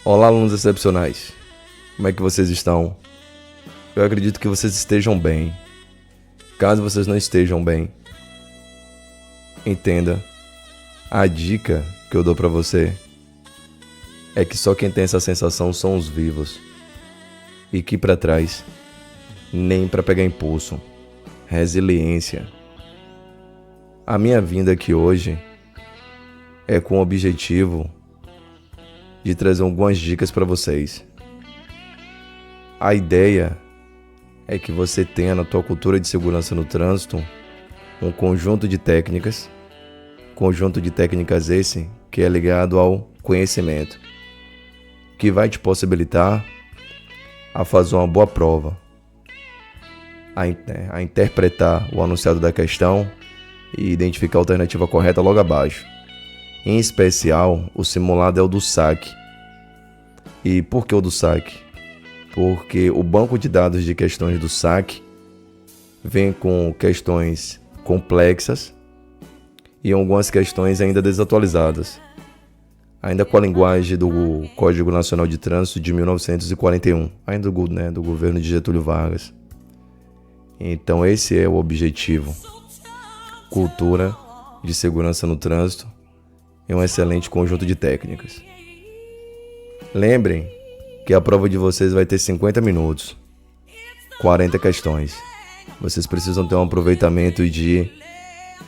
Olá, alunos excepcionais. Como é que vocês estão? Eu acredito que vocês estejam bem. Caso vocês não estejam bem, entenda, a dica que eu dou pra você é que só quem tem essa sensação são os vivos. E que pra trás, nem pra pegar impulso. Resiliência. A minha vinda aqui hoje é com o objetivo de trazer algumas dicas para vocês. A ideia é que você tenha na tua cultura de segurança no trânsito um conjunto de técnicas esse que é ligado ao conhecimento, que vai te possibilitar a fazer uma boa prova, a interpretar o anunciado da questão e identificar a alternativa correta logo abaixo. Em especial, o simulado é o do saque. E por que o do saque? Porque o banco de dados de questões do saque vem com questões complexas e algumas questões ainda desatualizadas, ainda com a linguagem do Código Nacional de Trânsito de 1941, ainda do governo de Getúlio Vargas. Então esse é o objetivo. Cultura de segurança no trânsito é um excelente conjunto de técnicas. Lembrem que a prova de vocês vai ter 50 minutos, 40 questões. Vocês precisam ter um aproveitamento de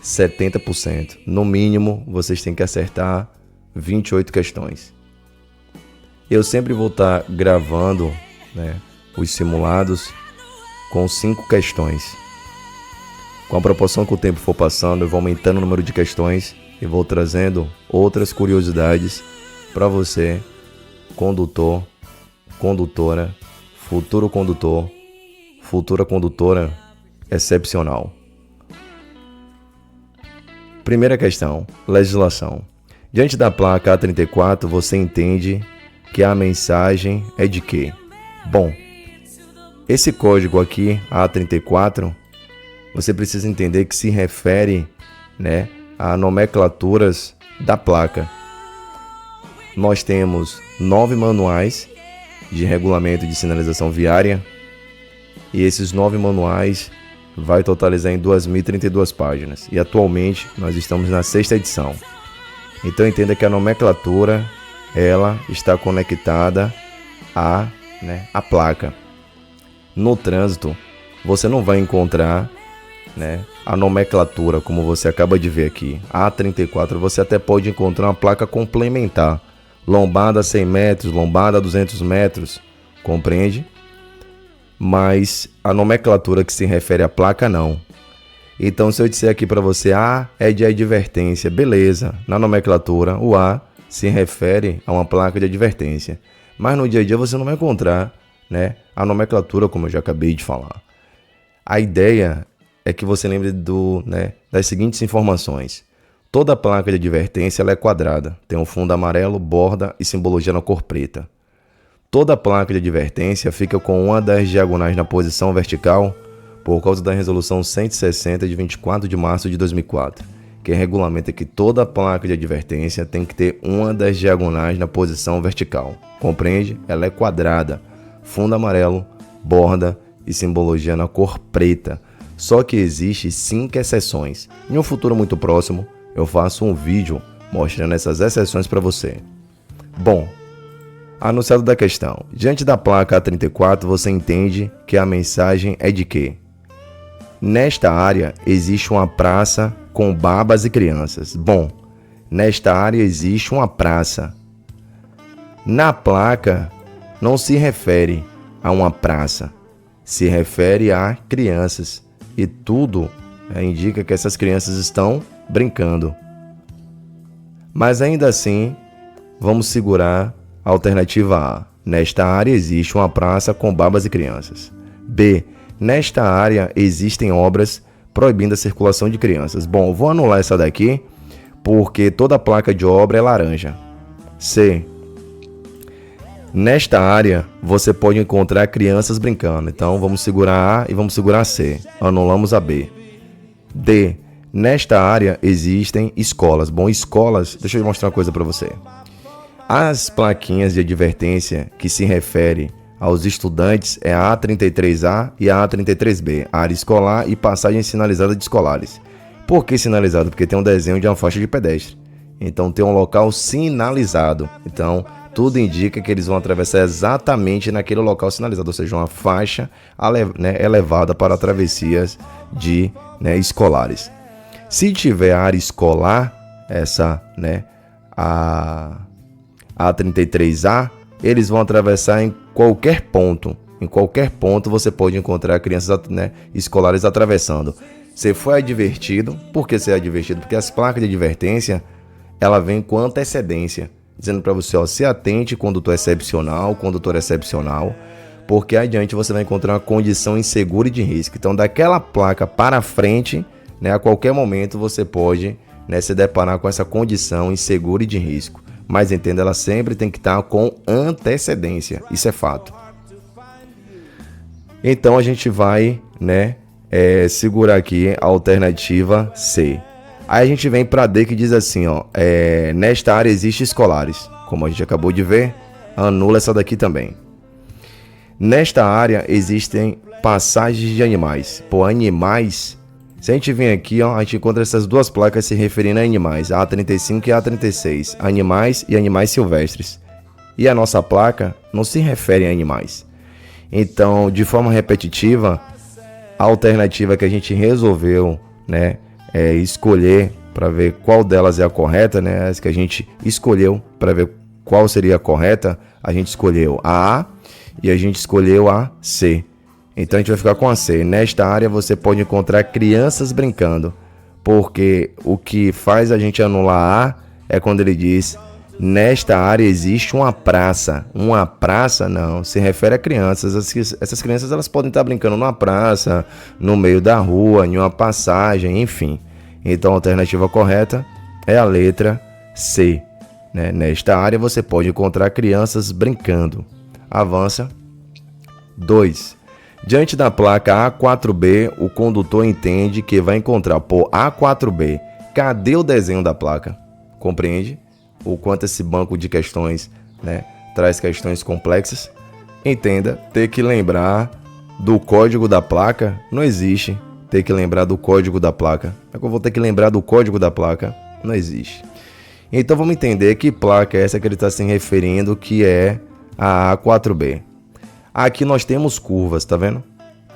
70%. No mínimo, vocês têm que acertar 28 questões. Eu sempre vou estar gravando, os simulados com 5 questões. Com a proporção que o tempo for passando, eu vou aumentando o número de questões e vou trazendo outras curiosidades para você, condutor, condutora, futuro condutor, futura condutora excepcional. Primeira questão, legislação. Diante da placa A34, você entende que a mensagem é de quê? Bom, esse código aqui, A34, você precisa entender que se refere, a nomenclaturas da placa. Nós temos 9 manuais de regulamento de sinalização viária e esses 9 manuais vai totalizar em 2.032 páginas. E atualmente nós estamos na 6ª edição. Então entenda que a nomenclatura ela está conectada à placa. No trânsito você não vai encontrar a nomenclatura como você acaba de ver aqui. A34 você até pode encontrar uma placa complementar. Lombada a 100 metros, lombada a 200 metros, compreende? Mas a nomenclatura que se refere à placa não. Então se eu disser aqui para você A é de advertência, beleza. Na nomenclatura o A se refere a uma placa de advertência. Mas no dia a dia você não vai encontrar a nomenclatura como eu já acabei de falar. A ideia é que você lembre das seguintes informações. Toda placa de advertência ela é quadrada, tem um fundo amarelo, borda e simbologia na cor preta. Toda placa de advertência fica com uma das diagonais na posição vertical por causa da resolução 160 de 24 de março de 2004, que regulamenta que toda placa de advertência tem que ter uma das diagonais na posição vertical. Compreende? Ela é quadrada, fundo amarelo, borda e simbologia na cor preta. Só que existe 5 exceções. Em um futuro muito próximo, eu faço um vídeo mostrando essas exceções para você. Bom, anunciado da questão. Diante da placa A34, você entende que a mensagem é de quê? Nesta área existe uma praça com babas e crianças. Bom, nesta área existe uma praça. Na placa não se refere a uma praça, se refere a crianças. E tudo indica que essas crianças estão brincando. Mas ainda assim, vamos segurar a alternativa A. Nesta área existe uma praça com babas e crianças. B. Nesta área existem obras proibindo a circulação de crianças. Bom, vou anular essa daqui, porque toda placa de obra é laranja. C. Nesta área, você pode encontrar crianças brincando. Então, vamos segurar A e vamos segurar C. Anulamos a B. D. Nesta área existem escolas. Bom, escolas... Deixa eu mostrar uma coisa para você. As plaquinhas de advertência que se refere aos estudantes é a A33A e a A33B, área escolar e passagem sinalizada de escolares. Por que sinalizado? Porque tem um desenho de uma faixa de pedestre. Então tem um local sinalizado. Então tudo indica que eles vão atravessar exatamente naquele local sinalizado, ou seja, uma faixa elevada para travessias de escolares. Se tiver área escolar, essa, a 33A, eles vão atravessar em qualquer ponto. Em qualquer ponto você pode encontrar crianças escolares atravessando. Você foi advertido. Por que você é advertido? Porque as placas de advertência, ela vem com antecedência, dizendo para você, se atente, condutor excepcional, porque adiante você vai encontrar uma condição insegura e de risco. Então, daquela placa para frente, a qualquer momento você pode se deparar com essa condição insegura e de risco. Mas entenda, ela sempre tem que estar com antecedência. Isso é fato. Então a gente vai segurar aqui a alternativa C. Aí a gente vem para D, que diz assim, nesta área existem escolares. Como a gente acabou de ver, anula essa daqui também. Nesta área existem passagens de animais. Por animais, se a gente vem aqui, a gente encontra essas duas placas se referindo a animais, a A35 e a A36, animais e animais silvestres. E a nossa placa não se refere a animais. Então, de forma repetitiva, a alternativa que a gente resolveu, escolher para ver qual delas é a correta, as que a gente escolheu para ver qual seria a correta, a gente escolheu a A e a gente escolheu a C. Então a gente vai ficar com a C. Nesta área você pode encontrar crianças brincando, porque o que faz a gente anular A é quando ele diz: nesta área existe uma praça. Uma praça não, se refere a crianças. Essas crianças elas podem estar brincando numa praça, no meio da rua, em uma passagem, enfim. Então a alternativa correta é a letra C. Nesta área você pode encontrar crianças brincando. Avança. 2. Diante da placa A4B, o condutor entende que vai encontrar por A4B. Cadê o desenho da placa? Compreende o quanto esse banco de questões traz questões complexas? Entenda, ter que lembrar do código da placa não existe. Ter que lembrar do código da placa. É que eu vou ter que lembrar do código da placa? Não existe. Então vamos entender que placa é essa que ele está se referindo, que é a A4B. Aqui nós temos curvas, tá vendo?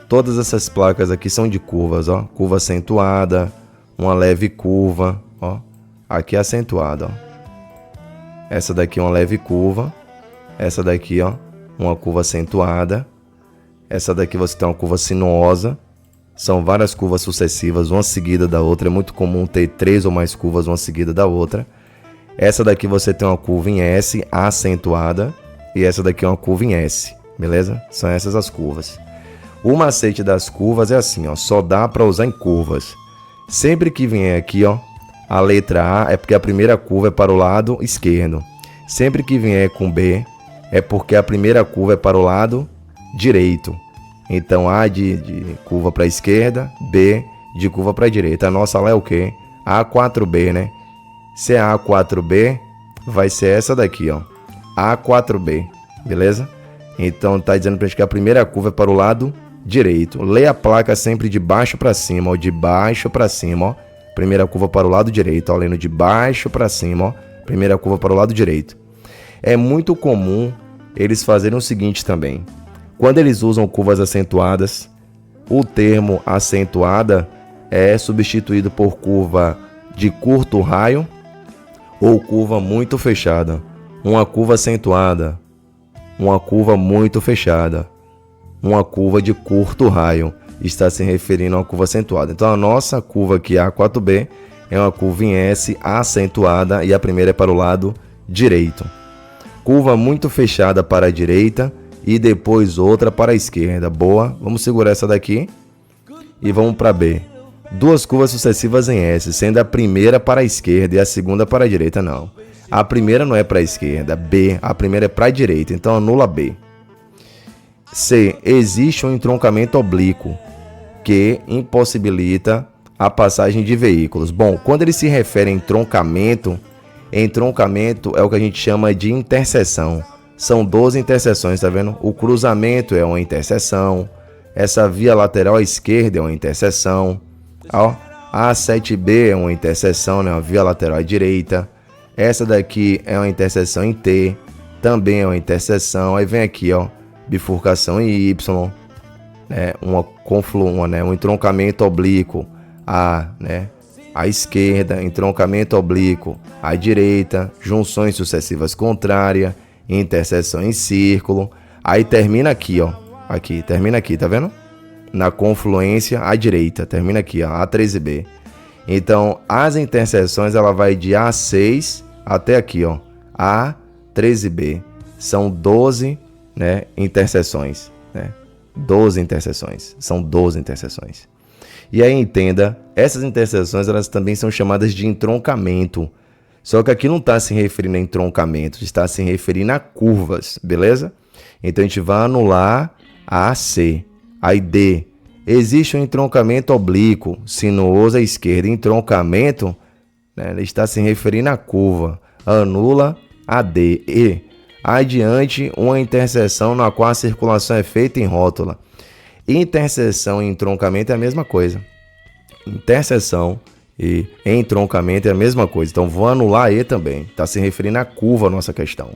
Todas essas placas aqui são de curvas, ó. Curva acentuada, uma leve curva, ó. Aqui é acentuada, ó. Essa daqui é uma leve curva. Essa daqui, ó, uma curva acentuada. Essa daqui você tem uma curva sinuosa. São várias curvas sucessivas, uma seguida da outra. É muito comum ter 3 ou mais curvas, uma seguida da outra. Essa daqui você tem uma curva em S acentuada. E essa daqui é uma curva em S. Beleza? São essas as curvas. O macete das curvas é assim, ó. Só dá para usar em curvas. Sempre que vier aqui, ó, a letra A é porque a primeira curva é para o lado esquerdo. Sempre que vier com B é porque a primeira curva é para o lado direito. Então A de curva para a esquerda, B de curva para a direita. A nossa lá é o quê? A4B, Se é A4B, vai ser essa daqui, ó. A4B, beleza? Então tá dizendo pra gente que a primeira curva é para o lado direito. Lê a placa sempre de baixo para cima, ó. De baixo para cima, ó. Primeira curva para o lado direito, ó. Lendo de baixo para cima, ó. Primeira curva para o lado direito. É muito comum eles fazerem o seguinte também. Quando eles usam curvas acentuadas, o termo acentuada é substituído por curva de curto raio ou curva muito fechada. Uma curva acentuada, uma curva muito fechada, uma curva de curto raio, está se referindo a uma curva acentuada. Então a nossa curva aqui, A4B, é uma curva em S acentuada e a primeira é para o lado direito. Curva muito fechada para a direita e depois outra para a esquerda. Boa, vamos segurar essa daqui e vamos para B. Duas curvas sucessivas em S, sendo a primeira para a esquerda e a segunda para a direita, não. A primeira não é para a esquerda, B, a primeira é para a direita, então anula B. C, existe um entroncamento oblíquo que impossibilita a passagem de veículos. Bom, quando ele se refere a entroncamento, Entroncamento é o que a gente chama de interseção. São 12 interseções, tá vendo? O cruzamento é uma interseção. Essa via lateral à esquerda é uma interseção. Ó, a A7B é uma interseção, né? Uma via lateral à direita. Essa daqui é uma interseção em T. Também é uma interseção. Aí vem aqui, ó, bifurcação em Y. Né? Um entroncamento oblíquo à esquerda, entroncamento oblíquo à direita, junções sucessivas contrárias, interseção em círculo. Aí termina aqui, ó. Termina aqui, tá vendo? Na confluência à direita, termina aqui, ó, A13B. Então, as interseções, ela vai de A6 até aqui, ó, A13B. São 12, né, interseções, né? 12 interseções. São 12 interseções. E aí, entenda, essas interseções, elas também são chamadas de entroncamento. Só que aqui não está se referindo a entroncamento, está se referindo a curvas, beleza? Então, a gente vai anular a AC. Aí, D. Existe um entroncamento oblíquo, sinuoso à esquerda. Entroncamento, né, ele está se referindo à curva. Anula a D. E. Adiante, uma interseção na qual a circulação é feita em rótula. Interseção e entroncamento é a mesma coisa. Interseção e entroncamento é a mesma coisa. Então, vou anular E também. Está se referindo à curva a nossa questão.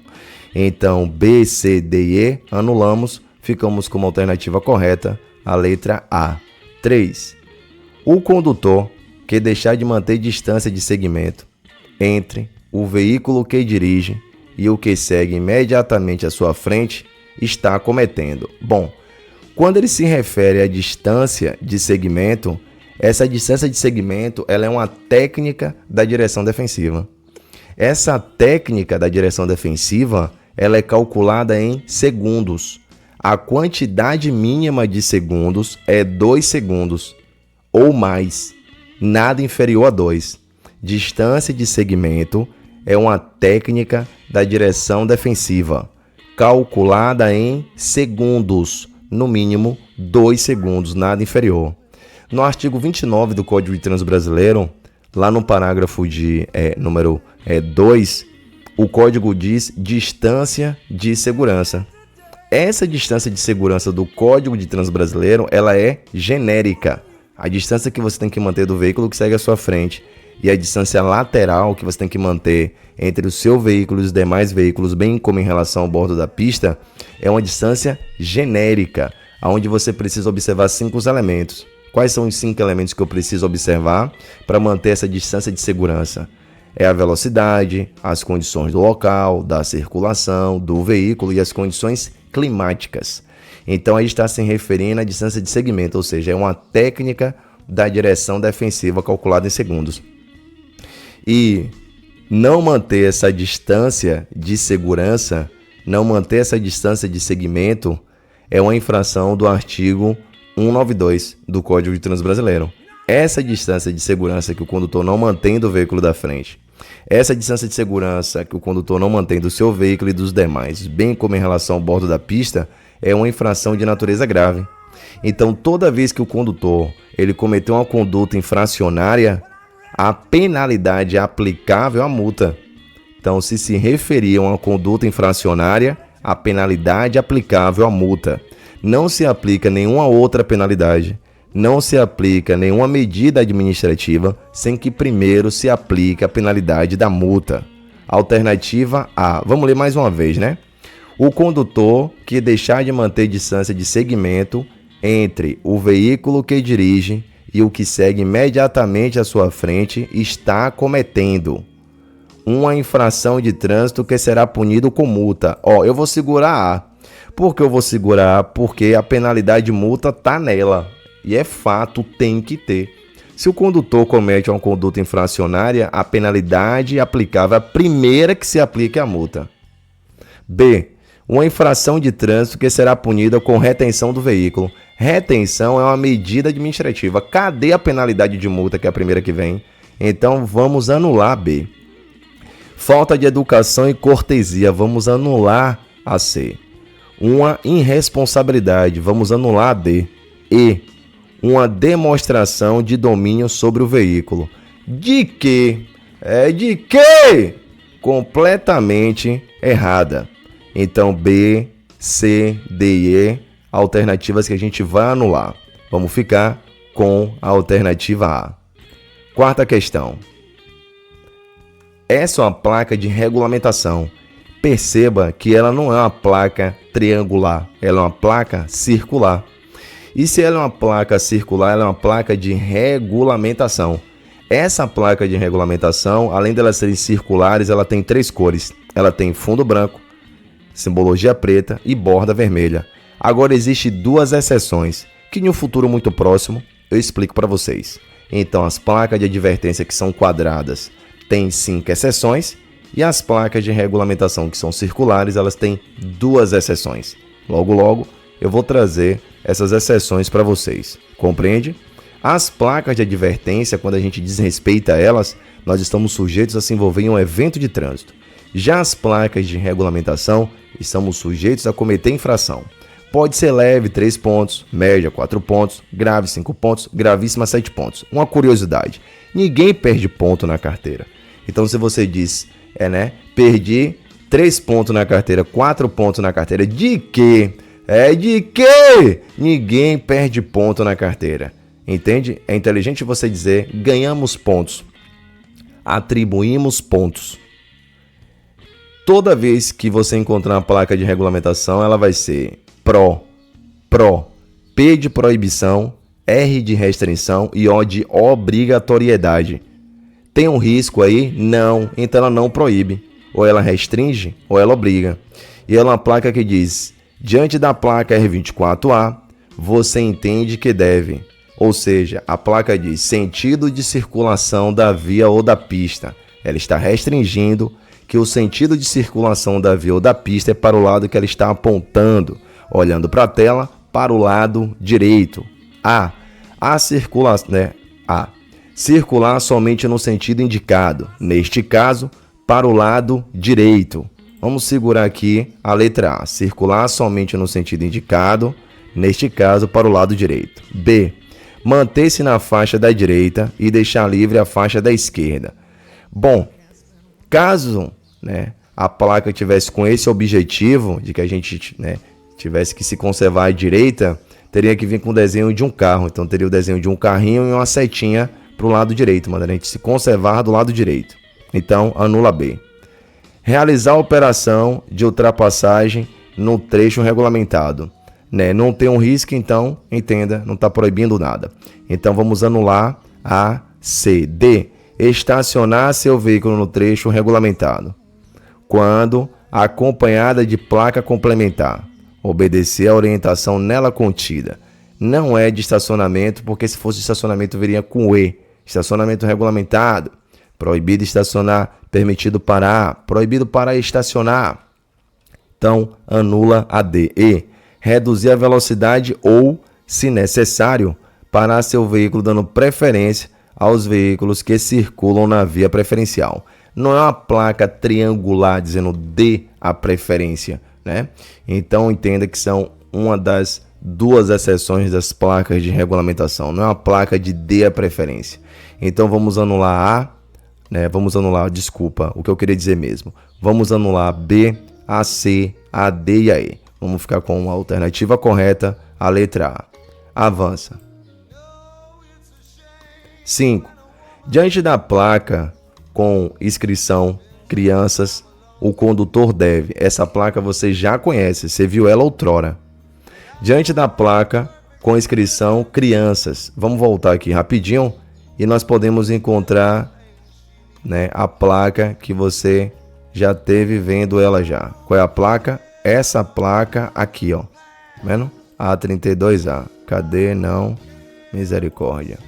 Então, B, C, D e E, anulamos. Ficamos como alternativa correta a letra A. 3. O condutor que deixar de manter distância de segmento entre o veículo que dirige e o que segue imediatamente à sua frente está cometendo. Bom, quando ele se refere à distância de segmento, essa distância de segmento ela é uma técnica da direção defensiva. Essa técnica da direção defensiva ela é calculada em segundos. A quantidade mínima de segundos é 2 segundos ou mais, nada inferior a 2. Distância de segmento é uma técnica da direção defensiva, calculada em segundos, no mínimo 2 segundos, nada inferior. No artigo 29 do Código de Trânsito Brasileiro, lá no parágrafo de número 2, o código diz distância de segurança. Essa distância de segurança do Código de Trânsito Brasileiro, ela é genérica. A distância que você tem que manter do veículo que segue à sua frente e a distância lateral que você tem que manter entre o seu veículo e os demais veículos, bem como em relação ao bordo da pista, é uma distância genérica, onde você precisa observar 5 elementos. Quais são os 5 elementos que eu preciso observar para manter essa distância de segurança? É a velocidade, as condições do local, da circulação, do veículo e as condições climáticas. Então, aí está se referindo à distância de segmento, ou seja, é uma técnica da direção defensiva calculada em segundos. E não manter essa distância de segurança, não manter essa distância de segmento, é uma infração do artigo 192 do Código de Trânsito Brasileiro. Essa distância de segurança que o condutor não mantém do veículo da frente, essa distância de segurança que o condutor não mantém do seu veículo e dos demais, bem como em relação ao bordo da pista, é uma infração de natureza grave. Então, toda vez que o condutor ele cometeu uma conduta infracionária, a penalidade aplicável é a multa. Então, se referir a uma conduta infracionária, a penalidade aplicável é a multa. Não se aplica nenhuma outra penalidade. Não se aplica nenhuma medida administrativa sem que primeiro se aplique a penalidade da multa. Alternativa A. Vamos ler mais uma vez, né? O condutor que deixar de manter distância de segmento entre o veículo que dirige e o que segue imediatamente à sua frente está cometendo uma infração de trânsito que será punido com multa. Eu vou segurar A. Por que eu vou segurar A? Porque a penalidade de multa está nela. E é fato, tem que ter. Se o condutor comete uma conduta infracionária, a penalidade aplicável é a primeira que se aplica a multa. B. Uma infração de trânsito que será punida com retenção do veículo. Retenção é uma medida administrativa. Cadê a penalidade de multa, que é a primeira que vem? Então, vamos anular B. Falta de educação e cortesia. Vamos anular a C. Uma irresponsabilidade. Vamos anular a D. E. Uma demonstração de domínio sobre o veículo. De quê? De quê? completamente errada. Então, B, C, D e E, alternativas que a gente vai anular. Vamos ficar com a alternativa A. Quarta questão. Essa é uma placa de regulamentação. Perceba que ela não é uma placa triangular, ela é uma placa circular. E se ela é uma placa circular, ela é uma placa de regulamentação. Essa placa de regulamentação, além delas serem circulares, ela tem 3 cores. Ela tem fundo branco, simbologia preta e borda vermelha. Agora existem 2 exceções, que em um futuro muito próximo eu explico para vocês. Então as placas de advertência que são quadradas têm 5 exceções e as placas de regulamentação que são circulares, elas têm 2 exceções. Logo eu vou trazer essas exceções para vocês. Compreende? As placas de advertência, quando a gente desrespeita elas, nós estamos sujeitos a se envolver em um evento de trânsito. Já as placas de regulamentação, estamos sujeitos a cometer infração. Pode ser leve, 3 pontos, média, 4 pontos, grave, 5 pontos, gravíssima, 7 pontos. Uma curiosidade, ninguém perde ponto na carteira. Então, se você diz, perdi 3 pontos na carteira, 4 pontos na carteira, de quê? De quê? Ninguém perde ponto na carteira. Entende? É inteligente você dizer, ganhamos pontos, atribuímos pontos. Toda vez que você encontrar uma placa de regulamentação, ela vai ser PRO, P de proibição, R de restrição e O de obrigatoriedade. Tem um risco aí? Não. Então ela não proíbe. Ou ela restringe, ou ela obriga. E ela é uma placa que diz, diante da placa R24A, você entende que deve. Ou seja, a placa diz sentido de circulação da via ou da pista. Ela está restringindo que o sentido de circulação da via ou da pista é para o lado que ela está apontando, olhando para a tela, para o lado direito. Circular somente no sentido indicado, neste caso, para o lado direito. Vamos segurar aqui a letra A, circular somente no sentido indicado, neste caso, para o lado direito. B, manter-se na faixa da direita e deixar livre a faixa da esquerda. Bom, caso a placa tivesse com esse objetivo de que a gente tivesse que se conservar à direita, teria que vir com o desenho de um carro. Então teria o desenho de um carrinho e uma setinha para o lado direito, mandando a gente se conservar do lado direito. Então anula B. Realizar a operação de ultrapassagem no trecho regulamentado. Não tem um risco, então, entenda, não está proibindo nada. Então vamos anular A, C. D. Estacionar seu veículo no trecho regulamentado, quando acompanhada de placa complementar. Obedecer a orientação nela contida. Não é de estacionamento, porque se fosse de estacionamento viria com E. Estacionamento regulamentado. Proibido estacionar, permitido parar. Proibido parar e estacionar. Então, anula a D. E. Reduzir a velocidade ou, se necessário, parar seu veículo dando preferência aos veículos que circulam na via preferencial. Não é uma placa triangular dizendo dê a preferência, Então entenda que são uma das 2 exceções das placas de regulamentação. Não é uma placa de dê a preferência. Então vamos anular A, vamos anular, desculpa, o que eu queria dizer mesmo. Vamos anular a B, a C, a D e a E. Vamos ficar com a alternativa correta, a letra A. Avança. 5. Diante da placa com inscrição crianças, o condutor deve. Essa placa você já conhece, você viu ela outrora. Diante da placa com inscrição crianças, vamos voltar aqui rapidinho e nós podemos encontrar a placa que você já teve vendo ela já. Qual é a placa? Essa placa aqui, ó. Vendo? A32A. Cadê? Não. Misericórdia.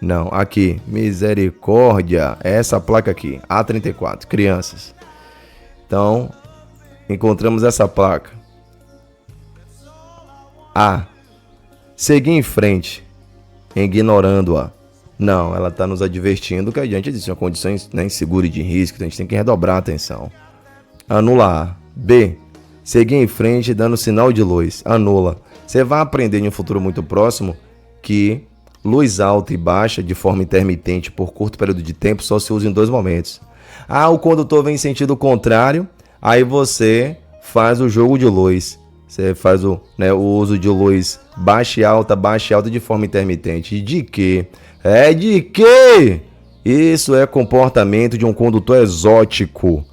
Não, aqui. Misericórdia. Essa placa aqui. A34. Crianças. Então, encontramos essa placa. A. Seguir em frente. Ignorando-a. Não, ela está nos advertindo que adiante existe uma condição insegura e de risco. Então a gente tem que redobrar a atenção. Anula A. B. Seguir em frente dando sinal de luz. Anula. Você vai aprender em um futuro muito próximo que luz alta e baixa de forma intermitente por curto período de tempo só se usa em 2 momentos. Ah, o condutor vem em sentido contrário, aí você faz o jogo de luz. Você faz o uso de luz baixa e alta de forma intermitente. De quê? De quê? Isso é comportamento de um condutor exótico,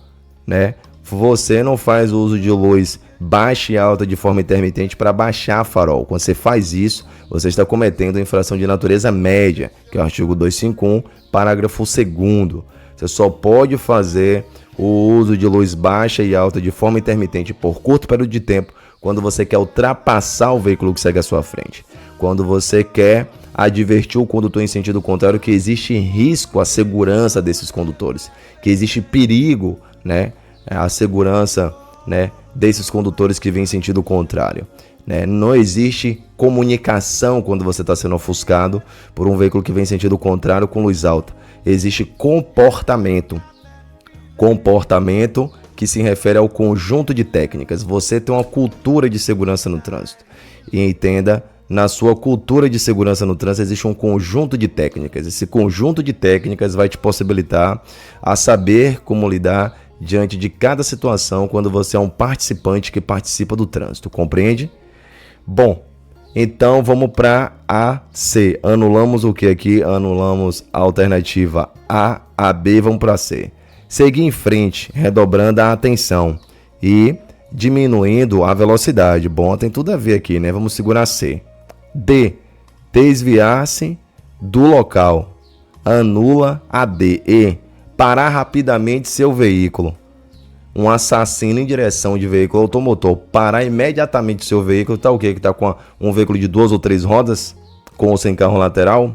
né? Você não faz o uso de luz baixa e alta de forma intermitente para baixar farol. Quando você faz isso, você está cometendo infração de natureza média, que é o artigo 251, parágrafo 2º. Você só pode fazer o uso de luz baixa e alta de forma intermitente por curto período de tempo quando você quer ultrapassar o veículo que segue à sua frente. Quando você quer advertir o condutor em sentido contrário que existe risco à segurança desses condutores, que existe perigo, né, à segurança, né, desses condutores que vêm em sentido contrário. Né? Não existe comunicação quando você está sendo ofuscado por um veículo que vem em sentido contrário com luz alta. Existe comportamento. Comportamento que se refere ao conjunto de técnicas. Você tem uma cultura de segurança no trânsito. E entenda, na sua cultura de segurança no trânsito existe um conjunto de técnicas. Esse conjunto de técnicas vai te possibilitar a saber como lidar diante de cada situação quando você é um participante que participa do trânsito. Compreende? Bom, então vamos para A, C. Anulamos o que aqui? Anulamos a alternativa A, B, vamos para C. Seguir em frente, redobrando a atenção e diminuindo a velocidade. Bom, tem tudo a ver aqui, né? Vamos segurar C. D, desviar-se do local. Anula a D. E, parar rapidamente seu veículo. Um assassino em direção de veículo automotor parar imediatamente seu veículo, tá o quê? Que tá com um veículo de 2 ou 3 rodas, com ou sem carro lateral?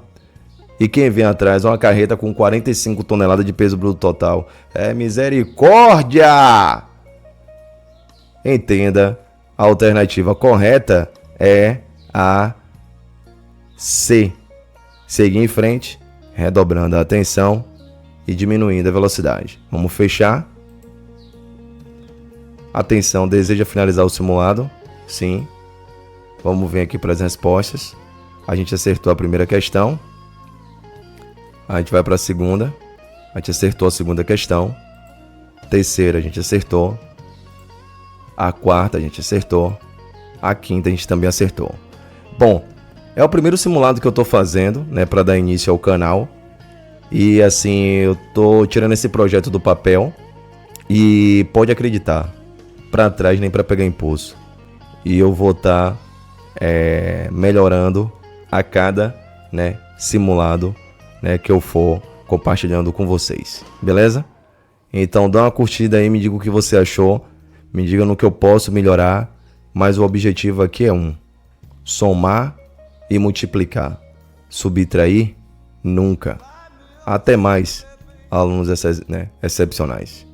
E quem vem atrás é uma carreta com 45 toneladas de peso bruto total. É misericórdia! Entenda, a alternativa correta é a C. Seguir em frente, redobrando a atenção e diminuindo a velocidade. Vamos fechar. Atenção, deseja finalizar o simulado? Sim. Vamos ver aqui para as respostas. A gente acertou a primeira questão. A gente vai para a segunda. A gente acertou a segunda questão. Terceira, a gente acertou. A quarta, a gente acertou. A quinta, a gente também acertou. Bom, é o primeiro simulado que eu estou fazendo, né, para dar início ao canal. E assim, eu estou tirando esse projeto do papel. E pode acreditar, para trás nem para pegar impulso. E eu vou estar melhorando a cada, né, simulado, né, que eu for compartilhando com vocês, beleza? Então dá uma curtida aí, me diga o que você achou, me diga no que eu posso melhorar, mas o objetivo aqui é somar e multiplicar, subtrair nunca. Até mais, alunos excepcionais.